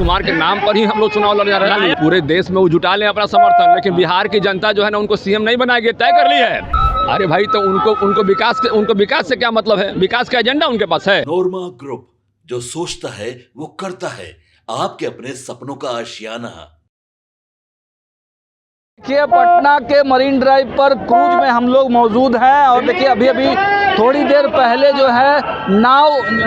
कुमार के नाम पर ही हम लोग चुनाव लड़ रहे हैं। पूरे देश में वो जुटा लें अपना समर्थन, लेकिन बिहार की जनता जो है ना उनको सीएम नहीं बनाएगी, तय कर ली है। अरे भाई तो उनको विकास से क्या मतलब है? विकास का एजेंडा उनके पास है। नोरमा ग्रुप, जो सोचता है वो करता है, आपके अपने सपनों का आशियाना। देखिए पटना के मरीन ड्राइव पर क्रूज में हम लोग मौजूद हैं और देखिए अभी थोड़ी देर पहले जो है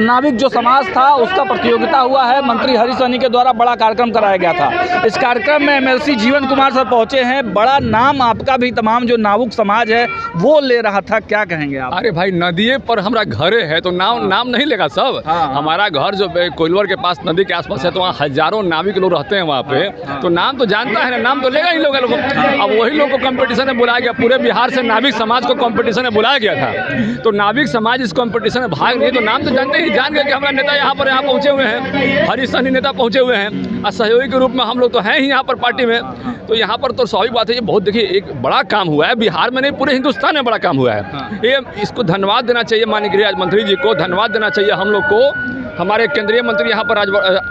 नाविक जो समाज था उसका प्रतियोगिता हुआ है। मंत्री हरीश सहनी के द्वारा बड़ा कार्यक्रम कराया गया था। इस कार्यक्रम में एमएलसी जीवन कुमार सर पहुंचे हैं। बड़ा नाम आपका भी तमाम जो नाविक समाज है वो ले रहा था, क्या कहेंगे आप? अरे भाई नदिये पर हमारा घरे है तो नाम नहीं लेगा सब। हमारा घर जो कोइलवर के पास नदी के आसपास है तो वहाँ हजारों नाविक लोग रहते हैं वहाँ पे, तो नाम तो जानता है ना, नाम तो लेगा ही लोग। अब वही लोग को कंपटीशन में बुलाया गया, पूरे बिहार से नाविक समाज को कंपटीशन में बुलाया गया था, तो नाविक समाज इस कंपटीशन में भाग लिए तो नाम तो जानते ही, जान गए कि हमारा नेता यहाँ पहुँचे हुए हैं, हरीश सहनी नेता पहुँचे हुए हैं और सहयोगी के रूप में हम लोग तो हैं ही यहाँ पर पार्टी में। तो यहाँ पर तो स्वाभाविक बात है, ये बहुत देखिए एक बड़ा काम हुआ है, बिहार में नहीं पूरे हिंदुस्तान में बड़ा काम हुआ है। ये इसको धन्यवाद देना चाहिए माननीय गृह मंत्री जी को, धन्यवाद देना चाहिए हम लोग को। हमारे केंद्रीय मंत्री यहाँ पर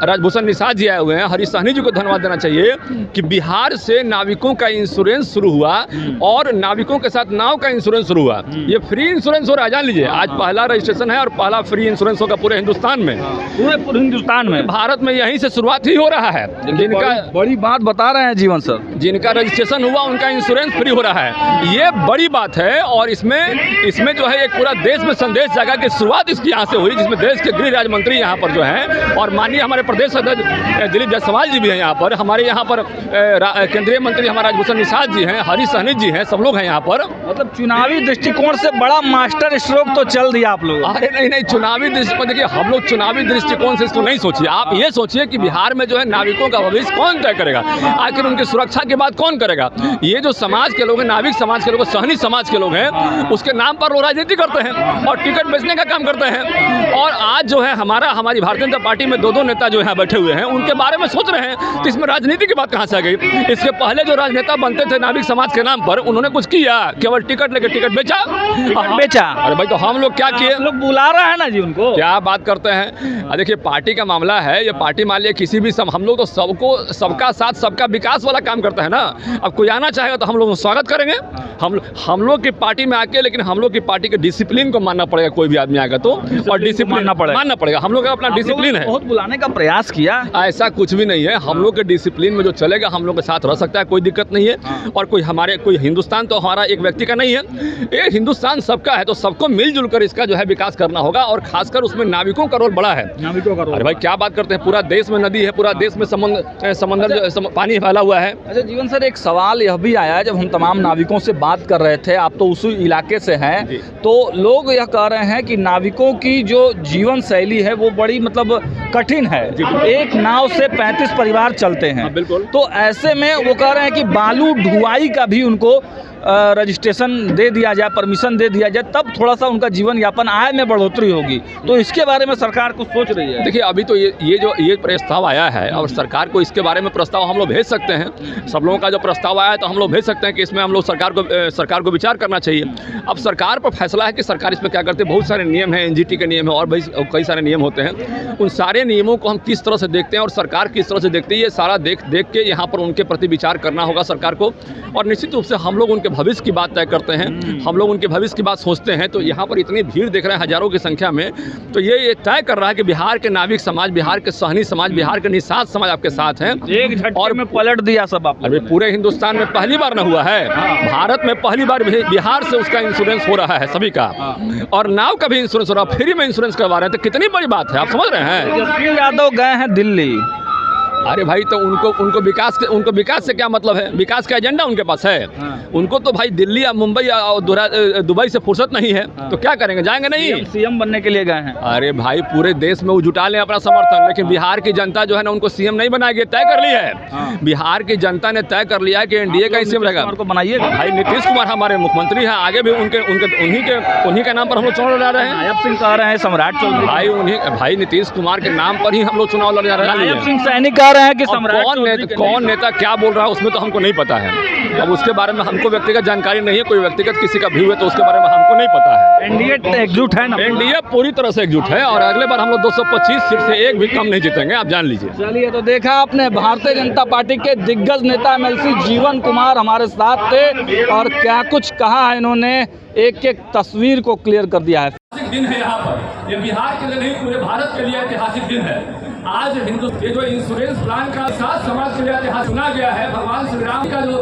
राजभूषण निषाद जी आए हुए हैं, हरीश सहनी जी को धन्यवाद देना चाहिए कि बिहार से नाविकों का इंश्योरेंस शुरू हुआ और नाविकों के साथ नाव का इंश्योरेंस शुरू हुआ। ये फ्री इंश्योरेंस हो रहा है, जान लीजिए। आज पहला रजिस्ट्रेशन है और पहला फ्री इंश्योरेंस होगा पूरे हिंदुस्तान में। पूरे हिंदुस्तान में, भारत में यहीं से शुरुआत ही हो रहा है। जिनका बड़ी बात बता रहे हैं जीवन सर, जिनका रजिस्ट्रेशन हुआ उनका इंश्योरेंस फ्री हो रहा है, ये बड़ी बात है। और इसमें जो है एक पूरा देश में संदेश जागा की शुरुआत इसकी यहाँ से हुई, जिसमें देश के गृह राज्य मंत्री यहाँ पर जो है और माननीय हमारे प्रदेश अध्यक्ष दिलीप जायसवाल जी भी हैं यहाँ पर, हमारे यहाँ पर केंद्रीय मंत्री हमारे राजभूषण निषाद जी हैं, हरीश सहनी जी हैं, सब लोग हैं यहाँ पर। मतलब चुनावी दृष्टिकोण से बड़ा मास्टर स्ट्रोक तो चल दिया आप लोग। अरे नहीं, चुनावी दृष्टिकोण देखिए, हम लोग चुनावी दृष्टिकोण से इसको नहीं सोचिए। आप ये सोचिए कि बिहार में जो है नाविकों का भविष्य कौन तय करेगा, आखिर उनकी सुरक्षा की बात कौन करेगा? ये जो समाज के लोग हैं, नाविक समाज के लोग, सहनी समाज के लोग हैं, उसके नाम पर वो राजनीति करते हैं और टिकट बेचने का काम करते हैं। और आज जो है हमारी भारतीय जनता पार्टी में दो नेता जो यहाँ बैठे हुए हैं, उनके बारे में सोच रहे हैं, तो इसमें राजनीति की बात कहाँ से आ गई? इसके पहले जो राजनेता बनते थे नाविक समाज के नाम पर, उन्होंने कुछ किया? केवल टिकट लेके टिकट बेचा। अरे भाई तो हम लोग क्या किए? लोग बुला रहा है ना जी उनको, क्या बात करते हैं? देखिए पार्टी का मामला है, ये पार्टी मान लिया किसी भी हम लोग तो सबका साथ सबका विकास वाला काम करता है ना। अब कोई आना चाहेगा तो हम लोग स्वागत करेंगे हम लोग की पार्टी में आके, लेकिन हम लोग की पार्टी के डिसिप्लिन को मानना पड़ेगा। कोई भी आदमी आएगा तो और डिसिप्लिन मानना पड़ेगा। हम लोग का अपना डिसिप्लिन है। बहुत बुलाने का प्रयास किया, ऐसा कुछ भी नहीं है। हम लोग के डिसिप्लिन में जो चलेगा हम लोग के साथ रह सकता है, कोई दिक्कत नहीं है। और कोई हिंदुस्तान तो हमारा एक व्यक्ति का नहीं है, ये हिंदुस्तान सबका है, तो सबको मिलजुल कर इसका जो है विकास करना होगा। और खासकर उसमें नाविकों का रोल बड़ा है। नाविकों का रोल, अरे भाई क्या बात करते हैं, पूरा देश में नदी है, पूरा देश में समंदर पानी फैला हुआ है। अच्छा जीवन सर, एक सवाल यह भी आया जब हम तमाम नाविकों से बात कर रहे थे, आप तो उसी इलाके से हैं, तो लोग यह कह रहे हैं कि नाविकों की जो जीवन शैली है वो बड़ी मतलब कठिन है। एक नाव से 35 परिवार चलते हैं। बिल्कुल। तो ऐसे में वो कह रहे हैं कि बालू ढुआई का भी उनको रजिस्ट्रेशन दे दिया जाए, परमिशन दे दिया जाए, तब थोड़ा सा उनका जीवन यापन आय में बढ़ोतरी होगी। तो इसके बारे में सरकार कुछ सोच रही है? देखिए अभी तो ये प्रस्ताव आया है और सरकार को इसके बारे में प्रस्ताव हम लोग भेज सकते हैं। सब लोगों का जो प्रस्ताव आया है तो हम लोग भेज सकते हैं कि इसमें हम लोग सरकार को विचार करना चाहिए। अब सरकार पर फैसला है कि सरकार इसमें क्या करते हैं। बहुत सारे नियम हैं, एनजीटी के नियम है और भाई कई सारे नियम होते हैं। उन सारे नियमों को हम किस तरह से देखते हैं और सरकार किस तरह से देखती है, ये सारा देख के यहाँ पर उनके प्रति विचार करना होगा सरकार को। और निश्चित रूप से हम लोग उनके भविष्य की बात तय करते हैं, हम लोग उनके भविष्य की बात सोचते हैं। तो यहाँ पर इतनी भीड़ देख रहे हैं हजारों की संख्या में, तो ये तय कर रहा है कि बिहार के नाविक समाज, बिहार के सहनी समाज, बिहार के निषाद समाज आपके साथ हैं। एक झटके में पलट दिया सब आप। अरे पूरे हिंदुस्तान में पहली बार न हुआ है, भारत में पहली बार बिहार से उसका इंश्योरेंस हो रहा है सभी का, और नाव का भी इंश्योरेंस हो रहा है, फ्री में इंश्योरेंस करवा रहे हैं। तो कितनी बड़ी बात है, आप समझ रहे हैं। तेजस्वी यादव गए हैं दिल्ली, अरे भाई तो उनको विकास से क्या मतलब है? विकास का एजेंडा उनके पास है। उनको तो भाई दिल्ली या मुंबई या दुबई से फुर्सत नहीं है, तो क्या करेंगे, जाएंगे नहीं? सीएम बनने के लिए गए हैं। अरे भाई पूरे देश में वो जुटा लें अपना समर्थन, लेकिन बिहार की जनता जो है ना उनको सीएम नहीं बनाएगी, तय कर ली है। बिहार की जनता ने तय कर लिया है कि एनडीए का ही सीएम रहेगा। बनाइएगा भाई, नीतीश कुमार हमारे मुख्यमंत्री हैं, आगे भी उन्हीं के नाम पर हम लोग चुनाव लड़ा रहे हैं। नायब सिंह कह रहे हैं, सम्राट चौधरी भाई नीतीश कुमार के नाम पर ही हम लोग चुनाव लड़ रहे हैं। नायब सिंह सैनी कह रहे हैं कि अब सम्राट चौधरी के कौन नेता क्या बोल रहा है उसमें तो हमको नहीं पता है। अब उसके बारे में हमको व्यक्तिगत जानकारी नहीं है, कोई व्यक्तिगत किसी का व्यू है तो उसके बारे में हमको नहीं पता है। एनडीए एकजुट है ना? एनडीए पूरी तरह से एकजुट है और अगले बार हम लोग 225 सीट से एक भी कम नहीं जीतेंगे, आप जान लीजिए। चलिए, तो देखा आपने भारतीय जनता पार्टी के दिग्गज नेता एमएलसी जीवन कुमार हमारे साथ थे और क्या कुछ कहा है इन्होंने, एक एक तस्वीर को क्लियर कर दिया है। ऐतिहासिक दिन है यहाँ पर, ये बिहार के लिए नहीं पूरे भारत के लिए ऐतिहासिक दिन है। आज हिंदुस्तान ये जो इंश्योरेंस प्लान का साथ समाज के लिए ऐतिहासिक चुना गया है, भगवान श्री राम का जो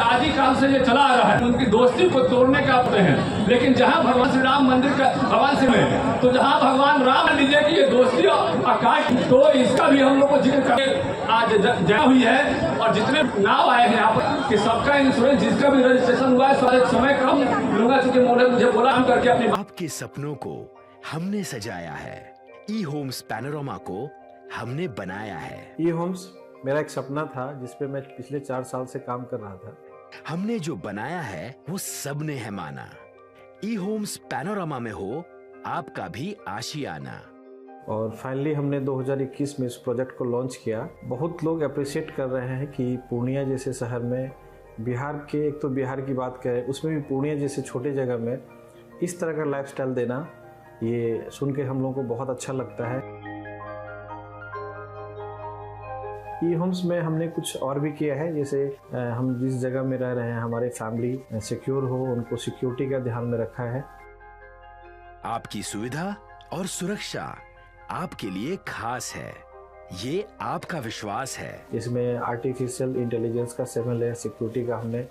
आदि काल से ये चला आ रहा है, उनकी दोस्ती को तोड़ने का अपने हैं। लेकिन जहाँ भगवान श्री राम मंदिर का भगवान श्री में, तो जहाँ भगवान राम लीजिए की ये दोस्ती आकाश, तो इसका भी हम लोग को जिक्र कर आज जय हुई है। और जितने नाव आए हैं यहाँ पर कि सबका इंश्योरेंस जिसका भी रजिस्ट्रेशन हुआ है, सारे समय कम लूंगा, चूंकि मुझे बोला हम करके अपनी आपके सपनों को हमने सजाया है, ई होम्स पैनोरामा को हमने बनाया है। ई होम्स मेरा एक सपना था जिस पे मैं पिछले 4 साल से काम कर रहा था। हमने जो बनाया है वो सबने है माना। ई होम्स पैनोरामा में हो आपका भी आशियाना। और फाइनली हमने 2021 में इस प्रोजेक्ट को लॉन्च किया। बहुत लोग अप्रिशिएट कर रहे हैं कि पूर्णिया जैसे शहर में, बिहार के, एक तो बिहार की बात करें उसमें भी पूर्णिया जैसे छोटे जगह में इस तरह का लाइफस्टाइल देना, ये सुन के हम लोगों को बहुत अच्छा लगता है। ई होम्स में हमने कुछ और भी किया है, जैसे हम जिस जगह में रह रहे हैं हमारे फैमिली सिक्योर हो, उनको सिक्योरिटी का ध्यान में रखा है। आपकी सुविधा और सुरक्षा आपके लिए खास है, ये आपका विश्वास है। इसमें आर्टिफिशियल इंटेलिजेंस का 7 लेयर सिक्योरिटी का हमने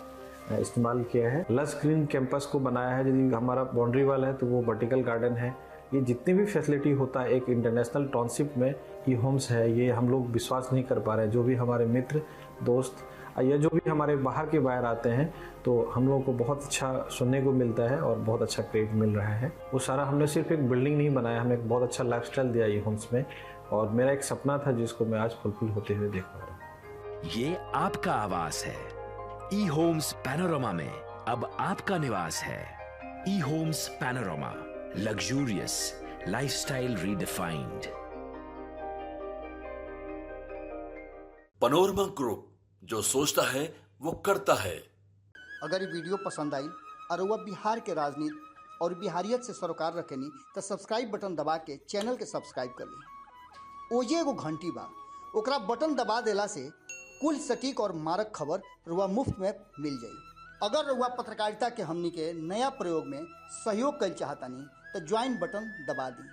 इस्तेमाल किया है। लस ग्रीन कैंपस को बनाया है, यदि हमारा बाउंड्री वाल है तो वो वर्टिकल गार्डन है। ये जितनी भी फैसिलिटी होता है एक इंटरनेशनल टाउनशिप में ई होम्स है, ये हम लोग विश्वास नहीं कर पा रहे हैं। जो भी हमारे मित्र दोस्त या जो भी हमारे बाहर के बाहर आते हैं तो हम लोगों को बहुत अच्छा सुनने को मिलता है और बहुत अच्छा क्रेडिट मिल रहा है। वो सारा हमने सिर्फ एक बिल्डिंग नहीं बनाया, हमें एक बहुत अच्छा लाइफस्टाइल दिया ई होम्स में, और मेरा एक सपना था जिसको मैं आज फुलफिल होते हुए देख पा रहा हूँ। ये आपका आवास है। ई होम्स पैनोरामा में अब आपका निवास है। E Homes Panorama, luxurious lifestyle redefined. Panorama Group, जो सोचता है वो करता है। अगर ये वीडियो पसंद आई और वह बिहार के राजनीति और बिहारियत से सरोकार रखेनी तो सब्सक्राइब बटन दबा के चैनल के सब्सक्राइब कर ली। ओजे एगो घंटी बा, ओकरा बटन दबा देला से कुल सटीक और मारक खबर रुआ मुफ्त में मिल जाई। अगर रुआ पत्रकारिता के हमनी के नया प्रयोग में सहयोग कर चाहतानी तो ज्वाइन बटन दबा दी।